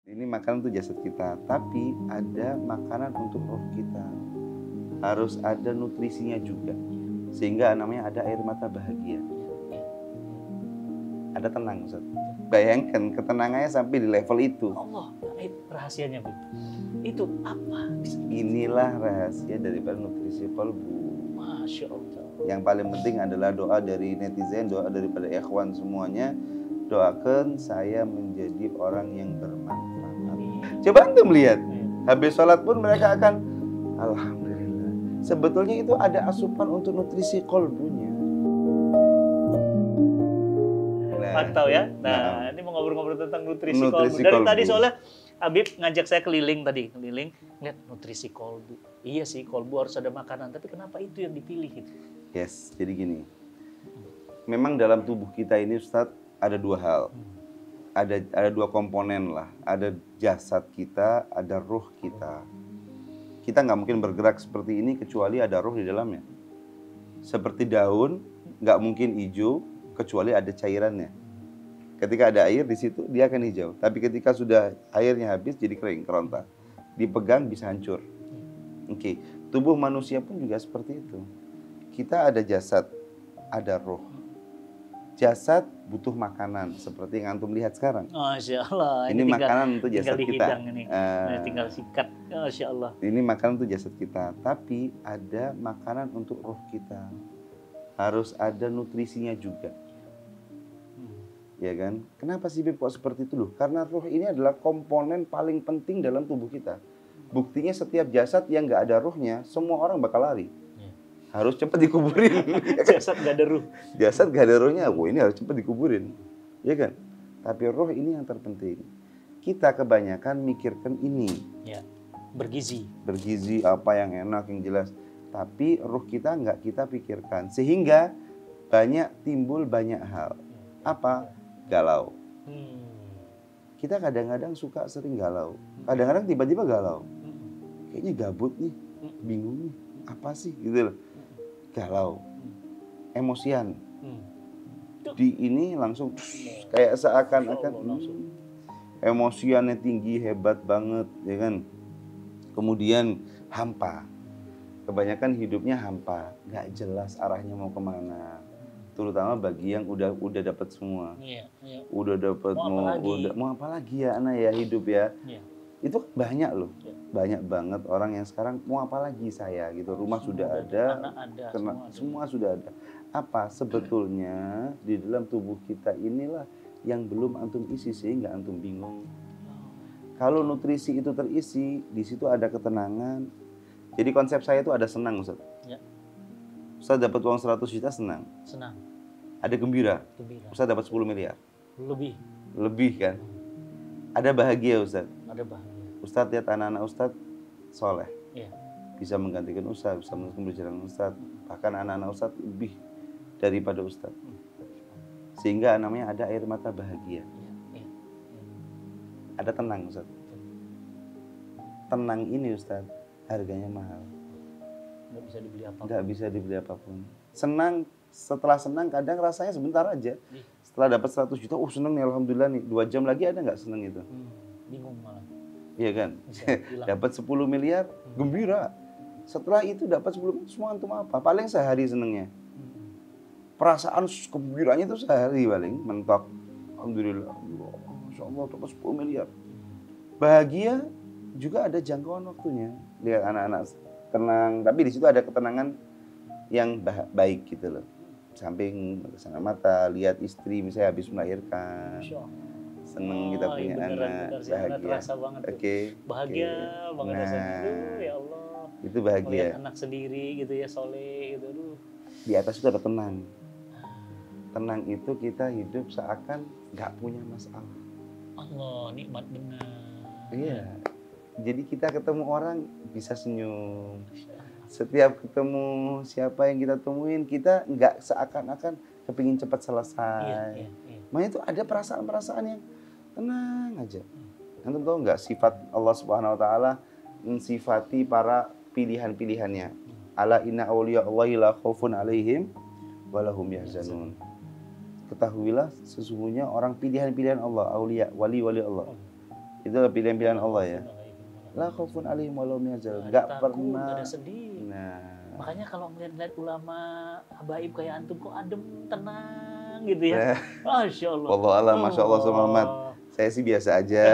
Ini makanan untuk jasad kita, tapi ada makanan untuk roh kita. Harus ada nutrisinya juga. Sehingga namanya ada air mata bahagia. Ada tenang, Ustaz. Bayangkan ketenangannya sampai di level itu. Allah, rahasianya Bu. Itu apa? Inilah rahasia daripada nutrisi kalbu. Masya Allah. Yang paling penting adalah doa dari netizen, doa daripada ikhwan semuanya. Doakan saya menjadi orang yang bermanfaat. Coba antum lihat, habis sholat pun mereka akan alhamdulillah. Sebetulnya itu ada asupan untuk nutrisi kolbunya. Mantap ya. Nah, ini mau ngobrol-ngobrol tentang nutrisi kolbu. Dari kolbu. tadi soalnya Habib ngajak saya keliling tadi, lihat nutrisi kolbu. Iya sih, kolbu harus ada makanan, tapi kenapa itu yang dipilih gitu? Yes, jadi gini. Memang dalam tubuh kita ini Ustadz ada dua hal. Ada dua komponen lah. Ada jasad kita, ada ruh kita. Kita nggak mungkin bergerak seperti ini kecuali ada ruh di dalamnya. Seperti daun, nggak mungkin hijau kecuali ada cairannya. Ketika ada air di situ dia akan hijau. Tapi ketika sudah airnya habis jadi kering, keronta. Dipegang bisa hancur. Oke, tubuh manusia pun juga seperti itu. Kita ada jasad, ada ruh. Jasad butuh makanan seperti yang antum lihat sekarang. Masya Allah. Ini makanan untuk jasad kita. Tinggal sikat. Masya Allah. Ini makanan untuk jasad kita. Tapi ada makanan untuk roh kita. Harus ada nutrisinya juga. Ya kan? Kenapa sih Beb kok seperti itu loh? Karena roh ini adalah komponen paling penting dalam tubuh kita. Buktinya setiap jasad yang nggak ada rohnya, semua orang bakal lari. Harus cepat dikuburin. Jasad gak ada ruh. Jasad gak ada rohnya, wah ini harus cepat dikuburin. Ya kan? Tapi roh ini yang terpenting. Kita kebanyakan mikirkan ini. Ya, bergizi. Bergizi, apa yang enak, yang jelas. Tapi roh kita nggak kita pikirkan. Sehingga timbul banyak hal. Apa? Galau. Kita kadang-kadang suka sering galau. Kadang-kadang tiba-tiba galau. Kayaknya gabut nih, bingung nih. Apa sih gitu loh. Galau, emosian, di ini langsung kayak seakan-akan emosiannya tinggi, hebat banget, ya kan? Kemudian hampa, kebanyakan hidupnya hampa, nggak jelas arahnya mau kemana. Terutama bagi yang udah dapat semua, udah dapat mau apa lagi ya anak ya hidup ya. Itu banyak loh, banyak banget orang yang sekarang mau apa lagi saya gitu, rumah sudah ada, semua sudah ada. Apa sebetulnya di dalam tubuh kita inilah yang belum antum isi sehingga antum bingung. Kalau nutrisi itu terisi, di situ ada ketenangan. Jadi konsep saya itu ada senang Ustaz. Ustaz dapat uang 100 juta senang. Ada gembira. Ustaz dapat 10 miliar. Lebih kan? Ada bahagia Ustaz. Ustadz lihat anak-anak Ustadz soleh, bisa menggantikan Ustadz, bisa meneruskan perjalanan Ustadz, bahkan anak-anak Ustadz lebih daripada Ustadz, sehingga namanya ada air mata bahagia. Ada tenang Ustadz. Tenang ini Ustadz harganya mahal, nggak bisa dibeli apapun. Senang, setelah senang kadang rasanya sebentar aja. Setelah dapat 100 juta, seneng nih alhamdulillah nih. 2 jam lagi ada nggak seneng itu? Bingung malah. Iya kan? Dapat 10 miliar, gembira. Setelah itu dapat 10 miliar, semua antum apa? Paling sehari senengnya. Perasaan gembiranya itu sehari paling, mentok. Alhamdulillah, Masya Allah dapat 10 miliar. Bahagia juga ada jangkauan waktunya. Lihat anak-anak tenang, tapi di situ ada ketenangan yang baik gitu loh. Samping kesana mata, lihat istri misalnya habis melahirkan. Seneng kita punya anak, bahagia. Terasa banget. Bahagia banget rasanya. Ya Allah. Itu bahagia. Melihat anak sendiri gitu ya, soleh gitu. Di atas itu ada tenang. Tenang itu kita hidup seakan nggak punya masalah. Allah, nikmat benar. Iya. Jadi kita ketemu orang bisa senyum. Setiap ketemu siapa yang kita temuin, kita nggak seakan-akan kepingin cepat selesai. Makanya itu ada perasaan-perasaan yang tenang aja. Antum tahu nggak sifat Allah Subhanahu Wa Taala mensifati para pilihan-pilihannya. Ala inna awliya Allahi la khaufun alaihim walahum yahzanun. Ketahuilah sesungguhnya orang pilihan-pilihan Allah, aulia, wali-wali Allah. Itu pilihan-pilihan Allah ya. La khaufun alaihim wa lahum yahzanun. Enggak pernah. Gak ada sedih. Nah, Makanya kalau ngeliat-ngeliat ulama habaib kayak antum kok adem, tenang gitu ya. Masya Allah. wallahu a'lam, masya Allah sama Muhammad. Saya sih biasa aja.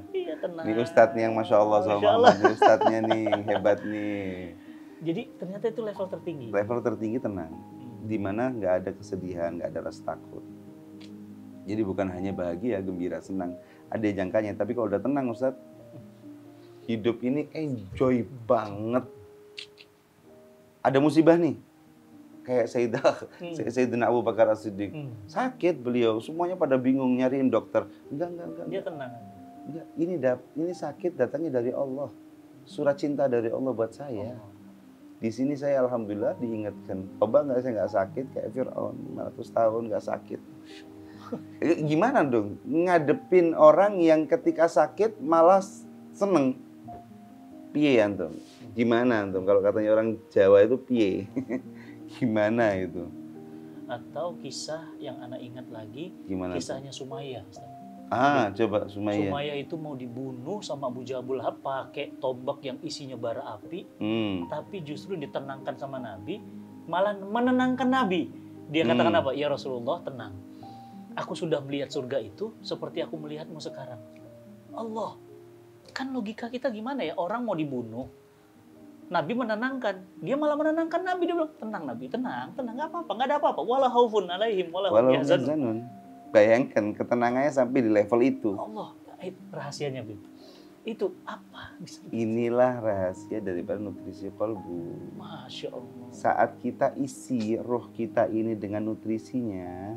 Iya tenang. Ini ustadznya yang masya Allah sama Masya Allah. Muhammad. Ini ustadznya nih, hebat nih. Jadi ternyata itu level tertinggi. Level tertinggi tenang. Dimana nggak ada kesedihan, nggak ada rasa takut. Jadi bukan hanya bahagia, gembira, senang. Ada jangkanya. Tapi kalau udah tenang Ustadz, hidup ini enjoy banget. Ada musibah nih, kayak Sayyidina Abu Bakar As-Siddiq. Sakit beliau, semuanya pada bingung nyariin dokter. Enggak. Dia tenang. Enggak, ini sakit datangnya dari Allah. Surat cinta dari Allah buat saya. Di sini saya alhamdulillah diingatkan. Coba nggak saya nggak sakit kayak Fir'aun 500 tahun nggak sakit. Gimana dong ngadepin orang yang ketika sakit malah seneng? Piye antum? Gimana antum? Kalau katanya orang Jawa itu piye? Gimana itu? Atau kisah yang anak ingat lagi, Gimana kisahnya Sumayyah. Ustaz. Coba Sumayyah. Sumayyah itu mau dibunuh sama Abu Jahal pakai tombak yang isinya bara api, tapi justru ditenangkan sama Nabi, malah menenangkan Nabi. Dia katakan apa? Ya Rasulullah, tenang. Aku sudah melihat surga itu seperti aku melihatmu sekarang. Allah, kan logika kita gimana ya? Orang mau dibunuh, Nabi menenangkan. Dia malah menenangkan Nabi. Dia bilang, tenang Nabi, tenang, nggak apa-apa, nggak ada apa-apa. Wala khaufun alaihim, wala hum yahzanun. Bayangkan ketenangannya sampai di level itu. Allah, rahasianya Bib. Itu apa? Inilah rahasia daripada nutrisi kolbu. Masya Allah. Saat kita isi roh kita ini dengan nutrisinya,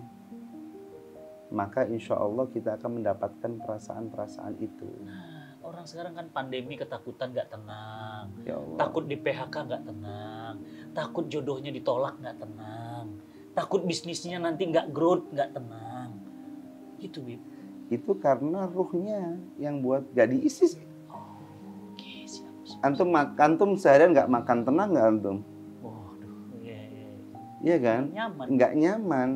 maka insya Allah kita akan mendapatkan perasaan-perasaan itu. Nah, orang sekarang kan pandemi ketakutan nggak tenang. Ya Allah. Takut di PHK nggak tenang. Takut jodohnya ditolak nggak tenang. Takut bisnisnya nanti nggak growth nggak tenang. Gitu Bib. Itu karena ruhnya yang buat gak diisi sih. Oke, siap. Antum seharian nggak makan tenang nggak antum? Waduh, Iya kan? Nyaman. Nggak nyaman.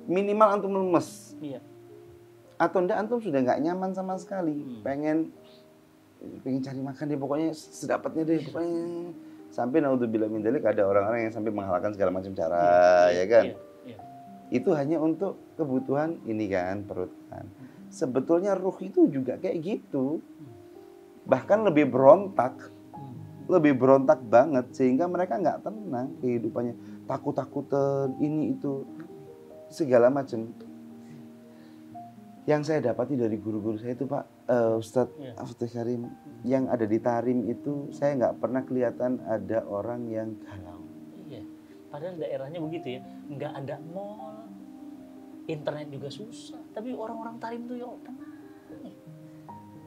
Minimal antum lemes. Iya. Atau enggak antum sudah nggak nyaman sama sekali. Pengen cari makan deh pokoknya sedapatnya deh pokoknya. Sampai naudzubillah min dzalik ada orang-orang yang sampai menghalalkan segala macam cara, ya kan? Iya. Itu hanya untuk kebutuhan ini kan, perut kan. Sebetulnya ruh itu juga kayak gitu. Bahkan lebih berontak. Lebih berontak banget sehingga mereka nggak tenang kehidupannya. Takut-takutan ini itu segala macam. Yang saya dapati dari guru-guru saya itu Pak Ustadz Afdhal Karim, yang ada di Tarim itu saya nggak pernah kelihatan ada orang yang galau. Iya. Padahal daerahnya begitu ya, nggak ada mall, internet juga susah, tapi orang-orang Tarim tuh yuk tenang.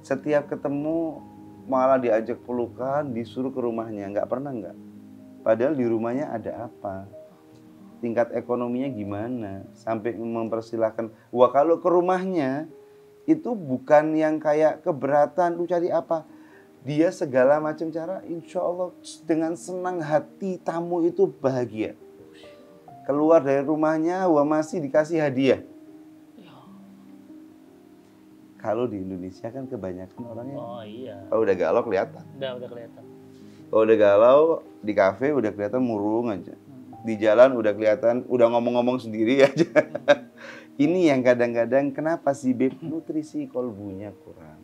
Setiap ketemu malah diajak pelukan, disuruh ke rumahnya, nggak pernah nggak. Padahal di rumahnya ada apa? Tingkat ekonominya gimana? Sampai mempersilahkan. Wah kalau ke rumahnya itu bukan yang kayak keberatan, lu cari apa? Dia segala macam cara, insya Allah dengan senang hati tamu itu bahagia. Keluar dari rumahnya, wah masih dikasih hadiah. Kalau di Indonesia kan kebanyakan orangnya. Oh iya. Kalau udah galau kelihatan. Udah kelihatan. Kalau udah galau di kafe udah kelihatan murung aja. Di jalan udah kelihatan, udah ngomong-ngomong sendiri aja. Ini yang kadang-kadang kenapa sih Beb? Nutrisi kolbunya kurang.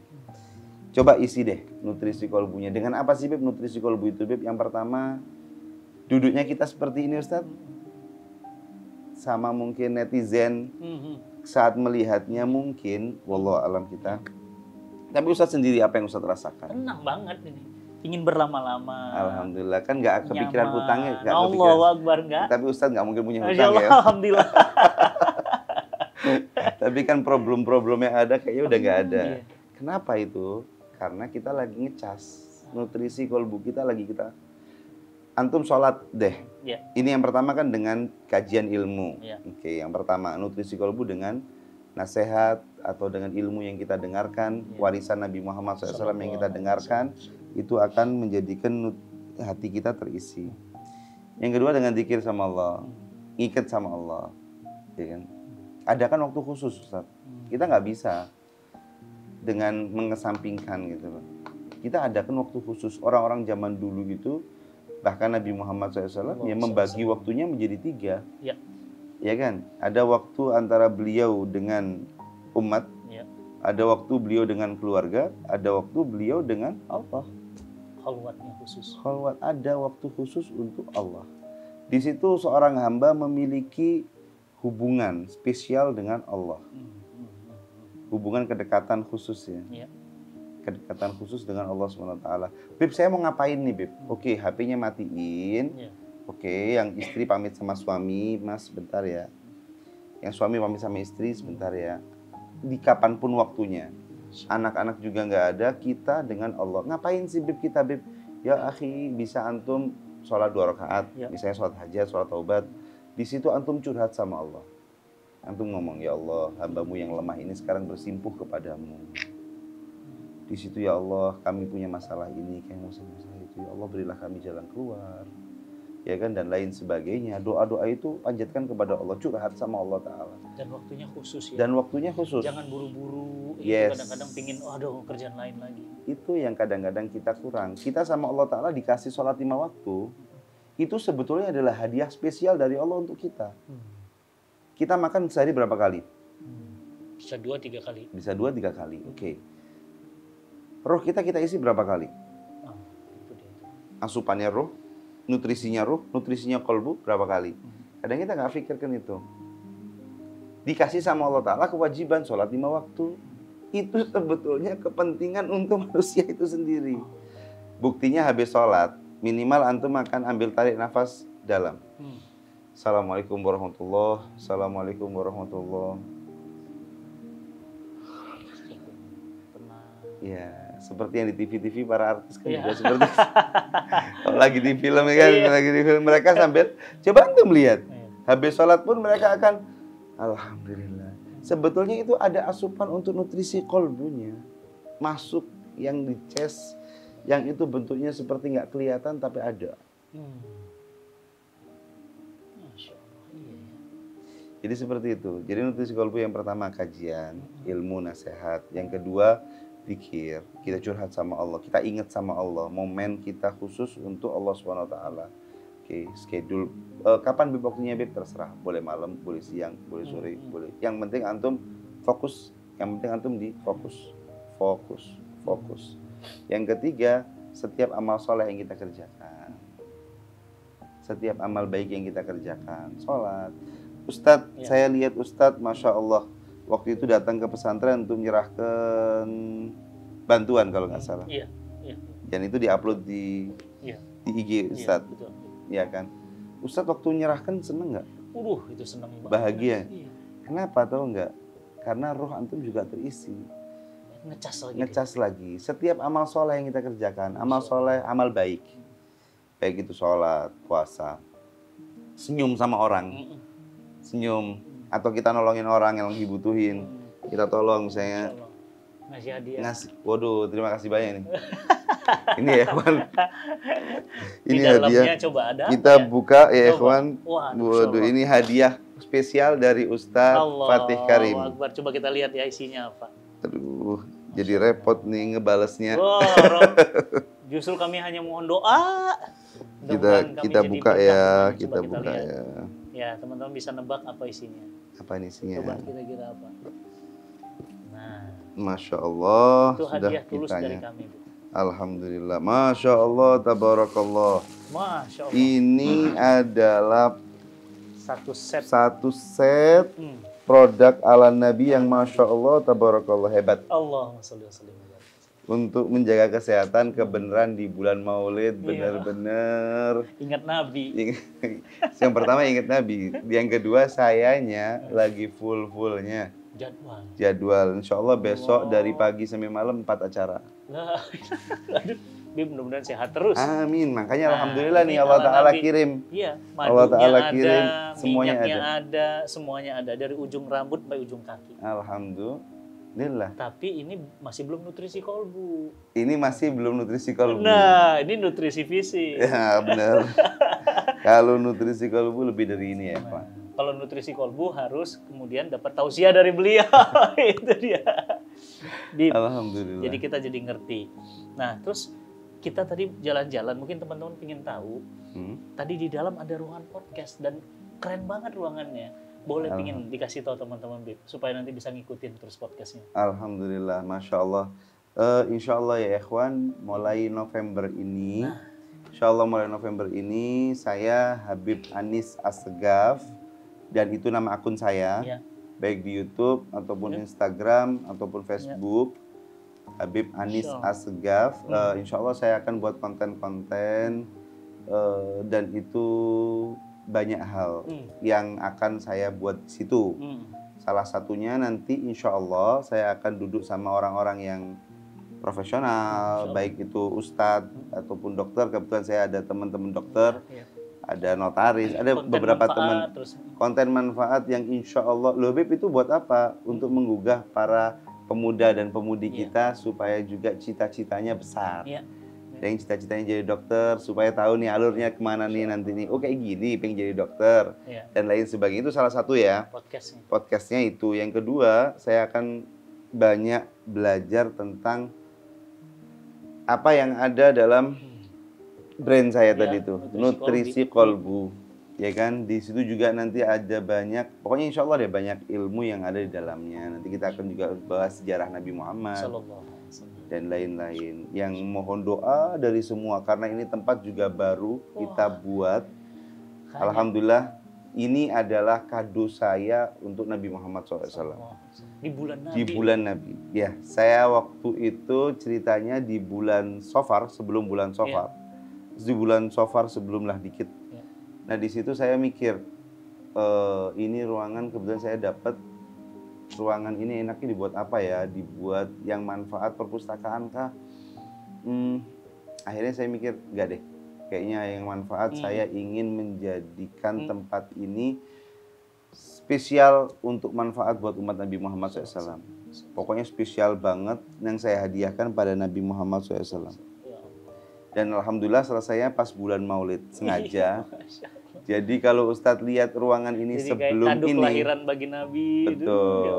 Coba isi deh nutrisi kolbunya. Dengan apa sih Beb nutrisi kolbu itu Beb? Yang pertama, duduknya kita seperti ini Ustadz. Sama mungkin netizen saat melihatnya mungkin, wallahu alam kita. Tapi Ustadz sendiri apa yang Ustadz rasakan? Tenang banget ini. Ingin berlama-lama. Alhamdulillah kan nggak kepikiran hutangnya, nggak kepikiran. Allahu Akbar nggak. Tapi Ustadz nggak mungkin punya Masya hutang Allah, ya. Alhamdulillah. Tapi kan problem-problem yang ada kayaknya udah nggak ada. Iya. Kenapa itu? Karena kita lagi ngecas nutrisi kolbu kita lagi kita. Antum sholat deh. Iya. Ini yang pertama kan dengan kajian ilmu. Iya. Oke, yang pertama nutrisi kolbu dengan nasihat atau dengan ilmu yang kita dengarkan, warisan Nabi Muhammad SAW yang kita dengarkan, itu akan menjadikan hati kita terisi. Yang kedua dengan zikir sama Allah, ngikat sama Allah, ya kan? Ada kan waktu khusus Ustaz. Kita nggak bisa dengan mengesampingkan gitu Pak. Kita adakan waktu khusus. Orang-orang zaman dulu itu, bahkan Nabi Muhammad SAW yang membagi waktunya menjadi 3. Ya. Ya kan? Ada waktu antara beliau dengan umat, Ya. ada waktu beliau dengan keluarga, ada waktu beliau dengan Allah. Khalwatnya khusus. Khalwat, ada waktu khusus untuk Allah. Di situ seorang hamba memiliki hubungan spesial dengan Allah. Hubungan kedekatan khusus ya. Ya. Kedekatan khusus dengan Allah SWT. Beb, saya mau ngapain nih Beb? Oke, HP-nya matiin. Ya. Oke, yang istri pamit sama suami, Mas sebentar ya. Yang suami pamit sama istri sebentar ya. Di kapanpun waktunya. Anak-anak juga nggak ada, kita dengan Allah. Ngapain sih Beb kita Beb? Ya akhi, bisa antum sholat 2 rakaat, Ya. misalnya sholat hajat, sholat taubat. Di situ antum curhat sama Allah. Antum ngomong, ya Allah, hambamu yang lemah ini sekarang bersimpuh kepadamu. Di situ ya Allah, kami punya masalah ini, kayak masalah itu. Ya Allah, berilah kami jalan keluar. Ya kan, dan lain sebagainya. Doa-doa itu panjatkan kepada Allah, curhat sama Allah Ta'ala. Dan waktunya khusus ya. Dan waktunya khusus. Jangan buru-buru. Yes. Kadang-kadang pingin, aduh kerjaan lain lagi. Itu yang kadang-kadang kita kurang. Kita sama Allah Ta'ala dikasih sholat 5 waktu. Itu sebetulnya adalah hadiah spesial dari Allah untuk kita. Kita makan sehari berapa kali? Bisa 2-3 kali. Bisa 2-3 kali. Oke. Roh kita isi berapa kali? Itu dia. Asupannya roh, nutrisinya kolbu berapa kali? Kadang kita nggak pikirkan itu. Dikasih sama Allah Ta'ala kewajiban sholat 5 waktu. Itu sebetulnya kepentingan untuk manusia itu sendiri. Buktinya habis sholat, minimal antum akan ambil tarik nafas dalam. Assalamualaikum warahmatullahi wabarakatuh. Assalamualaikum warahmatullahi wabarakatuh. Ya, seperti yang di TV-TV para artis kan juga seperti itu. Kalau lagi di film ya kan, lagi di film mereka sambil coba antum lihat. Habis sholat pun mereka akan alhamdulillah. Sebetulnya itu ada asupan untuk nutrisi kolbunya. Masuk yang dices, yang itu bentuknya seperti nggak kelihatan tapi ada. Masya Allah, iya ya. Jadi seperti itu. Jadi nutrisi kolbu yang pertama kajian, ilmu, nasihat. Yang kedua zikir. Kita curhat sama Allah, kita ingat sama Allah. Momen kita khusus untuk Allah SWT. Oke, schedule. Kapan Beb waktunya Beb? Terserah. Boleh malam, boleh siang, boleh sore, boleh. Yang penting antum fokus. Yang penting antum di fokus. Fokus. Yang ketiga, setiap amal soleh yang kita kerjakan. Setiap amal baik yang kita kerjakan. Sholat. Ustadz, saya lihat Ustadz, Masya Allah. Waktu itu datang ke pesantren untuk menyerahkan bantuan kalau nggak salah. Iya. Dan itu diupload di IG Ustadz. Iya kan. Ustadz waktu menyerahkan seneng nggak? Itu seneng banget. Bahagia. Iya. Kenapa tahu nggak? Karena roh antum juga terisi. Ngecas lagi. Setiap amal soleh yang kita kerjakan, amal soleh, amal baik. Baik itu sholat, puasa, senyum sama orang, senyum. Atau kita nolongin orang yang lagi butuhin, kita tolong misalnya ngasih hadiah. Waduh, terima kasih banyak nih. Ini ya Ikhwan. Ini hadiah. Coba ada. Kita buka ya Ikhwan. Waduh, ini hadiah spesial dari Ustadz Fatih Karim. Akbar. Coba kita lihat ya isinya apa. Aduh, jadi repot nih ngebalesnya. Justru kami hanya mohon doa. Kita buka ya, kita buka ya. Ya, teman-teman bisa nebak apa isinya. Apa ini isinya? Coba kira-kira apa. Nah, Masya Allah. Itu hadiah tulus dari kami. Alhamdulillah. Masya Allah, tabarakallah. Masya Allah. Ini adalah satu set produk ala Nabi yang Masya Allah, tabarakallah, hebat. Allahumma sholli wa sallim. Untuk menjaga kesehatan, kebenaran di bulan Maulid, benar-benar ingat Nabi. Yang pertama ingat Nabi, yang kedua sayanya lagi full-fullnya jadwal. Insya Allah besok dari pagi sampai malam 4 acara. Mudah-mudahan sehat terus. Amin. Makanya alhamdulillah nih Allah Ta'ala kirim. Iya, Allah Ta'ala kirim, semuanya ada. Semuanya ada dari ujung rambut sampai ujung kaki. Alhamdulillah. Tapi ini masih belum nutrisi kolbu. Ini masih belum nutrisi kolbu. Nah, ini nutrisi fisik. Ya, benar. Kalau nutrisi kolbu lebih dari ini ya, Pak. Kalau nutrisi kolbu harus kemudian dapat tausiah dari beliau. Itu dia. Bib. Alhamdulillah. Jadi kita jadi ngerti. Nah, terus kita tadi jalan-jalan, mungkin teman-teman ingin tahu. Tadi di dalam ada ruangan podcast dan keren banget ruangannya. Boleh pingin dikasih tahu teman-teman Bib, supaya nanti bisa ngikutin terus podcastnya. Alhamdulillah, Masya Allah. Insya Allah ya ikhwan, mulai November ini, Insya Allah mulai November ini, saya Habib Anis Assegaf, dan itu nama akun saya, baik di YouTube, ataupun Instagram, ataupun Facebook, Habib Anis Assegaf. Insya Allah saya akan buat konten-konten, dan itu banyak hal yang akan saya buat di situ. Salah satunya nanti insya Allah saya akan duduk sama orang-orang yang profesional, baik itu ustadz ataupun dokter. Kebetulan saya ada teman-teman dokter, ada notaris, ada konten beberapa teman. Konten manfaat yang insya Allah, loh Beb itu buat apa? Untuk menggugah para pemuda dan pemudi kita supaya juga cita-citanya besar. Yang cita-citanya jadi dokter, supaya tahu nih alurnya kemana nih nanti nih. Oh kayak gini, pengen jadi dokter. Dan lain sebagainya. Itu salah satu ya. Podcastnya itu. Yang kedua, saya akan banyak belajar tentang apa yang ada dalam brand saya tadi itu. Nutrisi Kolbu. Ya kan, di situ juga nanti ada banyak, pokoknya insya Allah ada banyak ilmu yang ada di dalamnya. Nanti kita akan juga bahas sejarah Nabi Muhammad. Dan lain-lain yang mohon doa dari semua karena ini tempat juga baru kita buat. Alhamdulillah ini adalah kado saya untuk Nabi Muhammad SAW di bulan Nabi. Ya, saya waktu itu ceritanya di bulan Safar, sebelum bulan Safar, di bulan Safar sebelumlah dikit. Nah di situ saya mikir ini ruangan kebetulan saya dapat. Ruangan ini enaknya dibuat apa ya? Dibuat yang manfaat perpustakaan kah? Akhirnya saya mikir, enggak deh. Kayaknya yang manfaat saya ingin menjadikan tempat ini spesial untuk manfaat buat umat Nabi Muhammad SAW. Pokoknya spesial banget yang saya hadiahkan pada Nabi Muhammad SAW. Dan Alhamdulillah selesainya pas bulan Maulid, sengaja. Jadi kalau Ustadz lihat ruangan ini jadi sebelum kayak ini, kelahiran bagi Nabi. Betul. Ya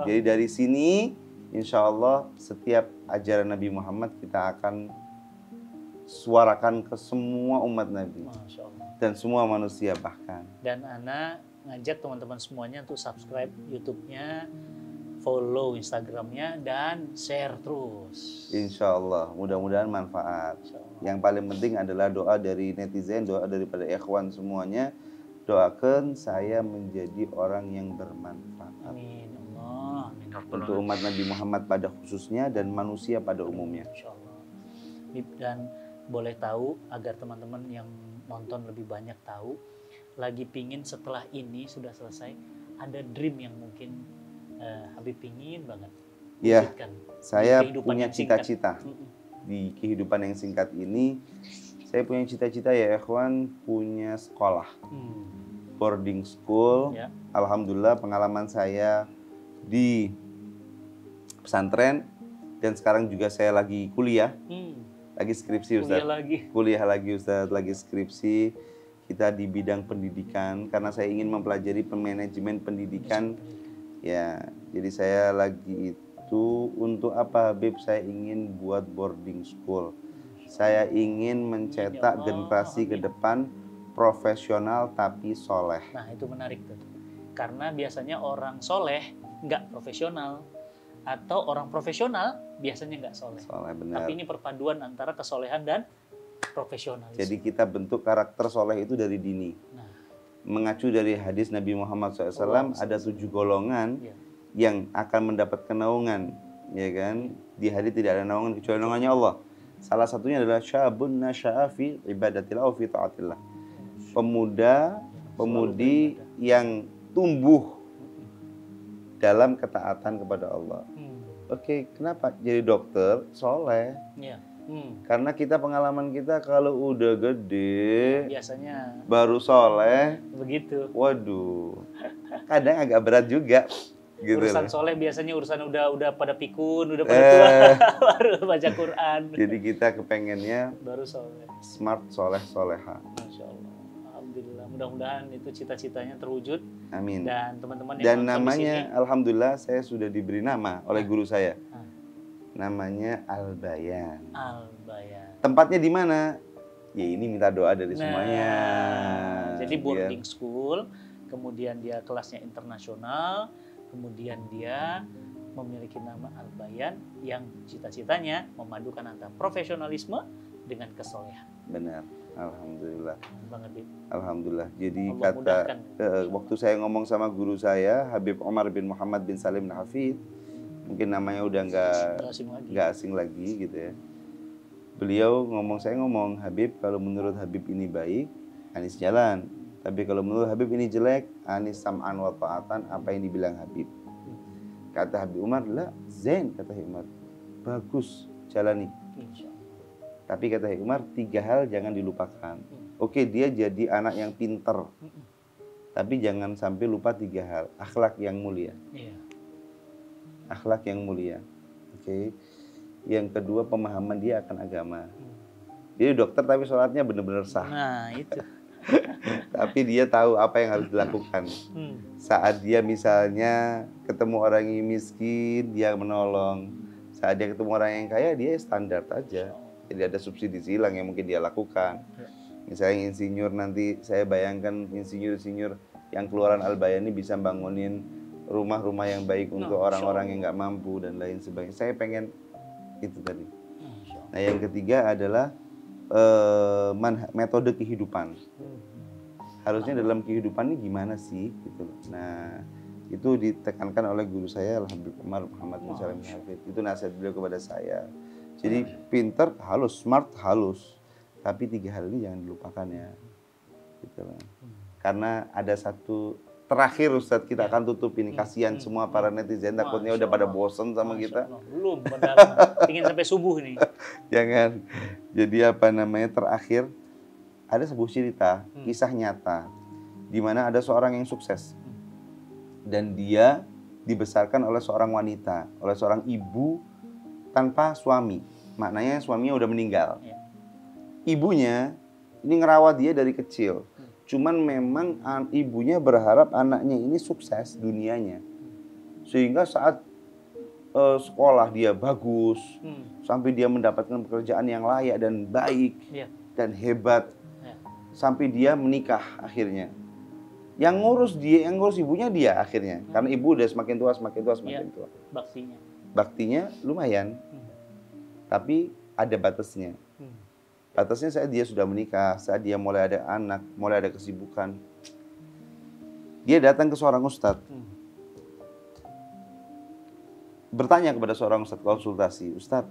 jadi dari sini, insya Allah setiap ajaran Nabi Muhammad kita akan suarakan ke semua umat Nabi. Masya Allah. Dan semua manusia bahkan. Dan Ana ngajak teman-teman semuanya untuk subscribe YouTube-nya, follow Instagram-nya, dan share terus. Insya Allah, mudah-mudahan manfaat. Yang paling penting adalah doa dari netizen, doa daripada ikhwan semuanya. Doakan saya menjadi orang yang bermanfaat. Amin Allah. Amin. Untuk umat Nabi Muhammad pada khususnya dan manusia pada umumnya. Insya Allah. Dan boleh tahu agar teman-teman yang nonton lebih banyak tahu, lagi pingin setelah ini sudah selesai, ada dream yang mungkin Habib pingin banget. Ya, saya punya cita-cita. Di kehidupan yang singkat ini, saya punya cita-cita ya ikhwan, punya sekolah. Boarding school. Alhamdulillah pengalaman saya di pesantren dan sekarang juga saya lagi kuliah. Lagi skripsi Ustaz. Kuliah lagi Ustaz, lagi skripsi. Kita di bidang pendidikan karena saya ingin mempelajari manajemen pendidikan. Ya, jadi saya lagi itu untuk apa Habib? Saya ingin buat boarding school. Saya ingin mencetak generasi ke depan profesional tapi soleh. Nah itu menarik tuh. Karena biasanya orang soleh nggak profesional. Atau orang profesional biasanya nggak soleh. Soleh benar. Tapi ini perpaduan antara kesolehan dan profesionalisme. Jadi kita bentuk karakter soleh itu dari dini. Mengacu dari hadis Nabi Muhammad SAW, ada 7 golongan yang akan mendapat kenaungan, ya kan? Di hadis tidak ada naungan kecuali naungannya Allah. Salah satunya adalah syabun nasya'a fi ibadatillah wa fi ta'atillah. Pemuda, pemudi yang tumbuh dalam ketaatan kepada Allah. Oke, kenapa? Jadi dokter soleh. Karena kita pengalaman kita kalau udah gede biasanya baru soleh begitu. Waduh, kadang agak berat juga. Gitu urusan soleh biasanya urusan udah pada pikun, udah pada tua, baru baca Quran. Jadi kita kepengennya baru soleh. Smart, soleh, soleha. Masya Allah. Alhamdulillah. Mudah-mudahan itu cita-citanya terwujud. Amin. Dan teman-teman yang namanya, alhamdulillah saya sudah diberi nama oleh guru saya. Namanya Al-Bayan. Al-Bayan. Tempatnya di mana? Ya ini minta doa dari semuanya. Jadi boarding school, kemudian dia kelasnya internasional, kemudian dia memiliki nama Al-Bayan yang cita-citanya memadukan antara profesionalisme dengan kesolehan. Benar. Alhamdulillah. Bang Habib. Alhamdulillah. Jadi Allah mudahkan. waktu saya ngomong sama guru saya, Habib Omar bin Muhammad bin Salim Al-Hafidh, mungkin namanya udah nggak asing lagi gitu ya. Beliau saya ngomong, Habib, kalau menurut Habib ini baik, Anis jalan. Tapi kalau menurut Habib ini jelek, Anis sam'an wa ta'atan, apa yang dibilang Habib. Kata Habib Umar, lah zain, kata Habib Umar. Bagus, jalani. Tapi kata Habib Umar, 3 hal jangan dilupakan. Oke, dia jadi anak yang pinter. Tapi jangan sampai lupa 3 hal. Akhlak yang mulia. Akhlak yang mulia. Oke. Yang kedua, pemahaman dia akan agama. Dia dokter tapi sholatnya benar-benar sah. Nah, itu. Tapi dia tahu apa yang harus dilakukan. Saat dia misalnya ketemu orang yang miskin, dia menolong. Saat dia ketemu orang yang kaya, dia standar aja. Jadi ada subsidi silang yang mungkin dia lakukan. Misalnya insinyur, nanti saya bayangkan insinyur-insinyur yang keluaran Al-Bayan ini bisa bangunin rumah-rumah yang baik untuk orang-orang yang nggak mampu dan lain sebagainya. Saya pengen itu tadi. Nah yang ketiga adalah metode kehidupan. Harusnya dalam kehidupan ini gimana sih gitu loh. Nah itu ditekankan oleh guru saya Habib Umar Muhammad bin Salim Al-Hafidh. Itu nasihat beliau kepada saya. Jadi pinter halus, smart halus, tapi 3 hal ini jangan dilupakan ya. Gitu loh. Karena ada satu terakhir Ustadz, kita akan tutup ini. Kasihan semua para netizen, takutnya udah pada bosen sama kita. Belum, ingin sampai subuh nih. Jangan. Jadi apa namanya, terakhir ada sebuah cerita, kisah nyata, di mana ada seorang yang sukses dan dia dibesarkan oleh seorang wanita, oleh seorang ibu tanpa suami. Maknanya suaminya udah meninggal. Ibunya ini ngerawat dia dari kecil. Cuman memang ibunya berharap anaknya ini sukses dunianya. Sehingga saat sekolah dia bagus, sampai dia mendapatkan pekerjaan yang layak dan baik dan hebat, sampai dia menikah akhirnya. Yang ngurus ibunya dia akhirnya, karena ibu udah semakin tua. Baktinya lumayan, tapi ada batasnya. Batasnya saat dia sudah menikah, saat dia mulai ada anak, mulai ada kesibukan. Dia datang ke seorang ustadz. Bertanya kepada seorang ustadz, konsultasi. Ustadz,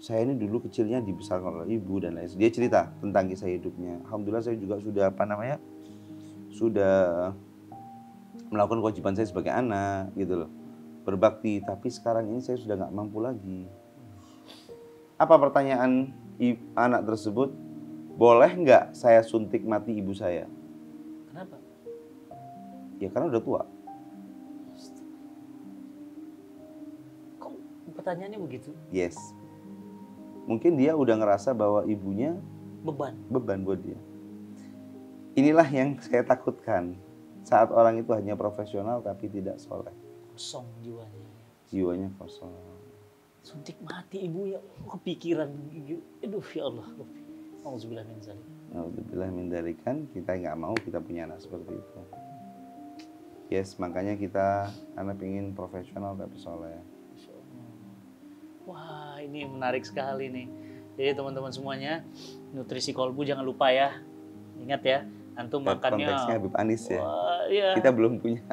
saya ini dulu kecilnya dibesarkan oleh ibu dan lain. Dia cerita tentang kisah hidupnya. Alhamdulillah saya juga sudah sudah melakukan kewajiban saya sebagai anak gitu loh. Berbakti, tapi sekarang ini saya sudah nggak mampu lagi. Apa pertanyaan anak tersebut? Boleh nggak saya suntik mati ibu saya? Kenapa? Ya karena udah tua. Kok pertanyaannya begitu? Yes. Mungkin dia udah ngerasa bahwa ibunya beban buat dia. Inilah yang saya takutkan. Saat orang itu hanya profesional tapi tidak soleh. Kosong jiwanya. Jiwanya kosong. Suntik mati ibunya, kepikiran, aduh ya Allah. Auzubillah min dzalik. Auzubillah min dzalik, kan kita nggak mau kita punya anak seperti itu. Yes, makanya anak pengen profesional tapi soleh. Wah, ini menarik sekali nih. Jadi teman-teman semuanya, nutrisi kolbu jangan lupa ya. Ingat ya, antum makannya. Konteksnya Habib Anis ya. Wah, iya. Kita belum punya.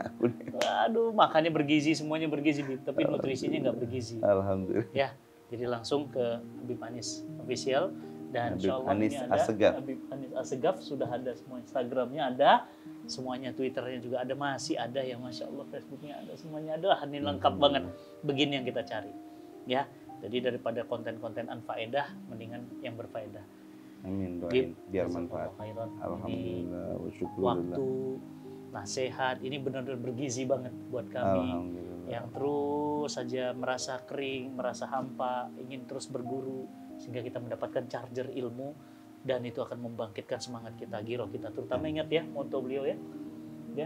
Aduh, makannya bergizi, semuanya bergizi, tapi nutrisinya nggak bergizi. Alhamdulillah. Ya, jadi langsung ke Habib Anis official dan insya Allah Anis ini ada Assegaf. Habib Anis Assegaf, sudah ada semua, Instagramnya ada, semuanya, Twitternya juga ada, masih ada ya, masya Allah, Facebooknya ada, semuanya ada. Ini lengkap banget. Begini yang kita cari, ya. Jadi daripada konten-konten anfaedah, mendingan yang berfaedah. Amin, doain biar manfaat. Alhamdulillah, waktu, nasihat, ini benar-benar bergizi banget buat kami yang terus saja merasa kering, merasa hampa, ingin terus berguru, sehingga kita mendapatkan charger ilmu, dan itu akan membangkitkan semangat kita, giroh kita. Terutama ingat ya, moto beliau ya,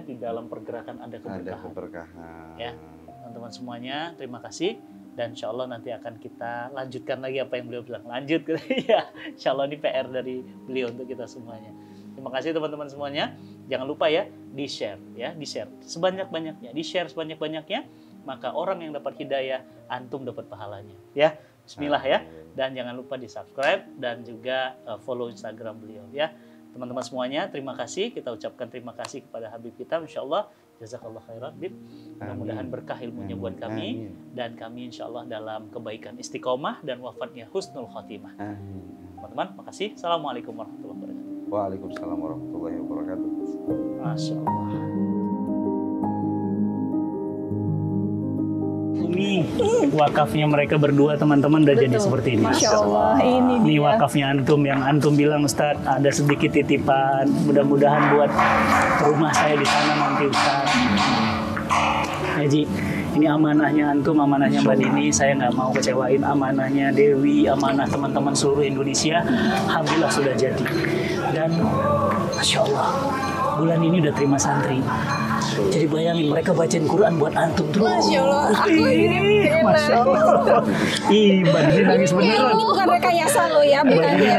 di dalam pergerakan ada keberkahan. Ada keberkahan. Ya, teman-teman semuanya, terima kasih. Dan insya Allah nanti akan kita lanjutkan lagi apa yang beliau bilang. Lanjut, ya. Insya Allah ini PR dari beliau untuk kita semuanya. Terima kasih teman-teman semuanya. Jangan lupa ya, di-share sebanyak-banyaknya, di-share sebanyak-banyaknya. Maka orang yang dapat hidayah, antum dapat pahalanya. Ya, Bismillah ya. Dan jangan lupa di-subscribe dan juga follow Instagram beliau ya. Teman-teman semuanya, terima kasih. Kita ucapkan terima kasih kepada Habib kita, insya Allah. Jazakallah khairan, Bib. Mudah-mudahan berkah ilmunya buat kami. Dan kami insya Allah dalam kebaikan istiqomah dan wafatnya husnul khotimah. Teman-teman, makasih. Assalamualaikum warahmatullahi wabarakatuh. Waalaikumsalam warahmatullahi wabarakatuh. Masya Allah. Ini wakafnya mereka berdua teman-teman udah jadi seperti ini. Masya Allah, ini dia. Ini wakafnya antum yang antum bilang Ustaz ada sedikit titipan. Mudah-mudahan buat rumah saya di sana nanti Ustaz. Haji, ini amanahnya antum, amanahnya Mbak Dini. Saya nggak mau kecewain amanahnya Dewi, amanah teman-teman seluruh Indonesia. Alhamdulillah sudah jadi. Dan Masya Allah, bulan ini udah terima santri. Jadi bayangin mereka bacain Quran buat antum terus. Masya Allah, aku ini Masya Allah. Ih, Mbak Dini nangis beneran. Ini bukan rekayasa lo ya, bukan ya.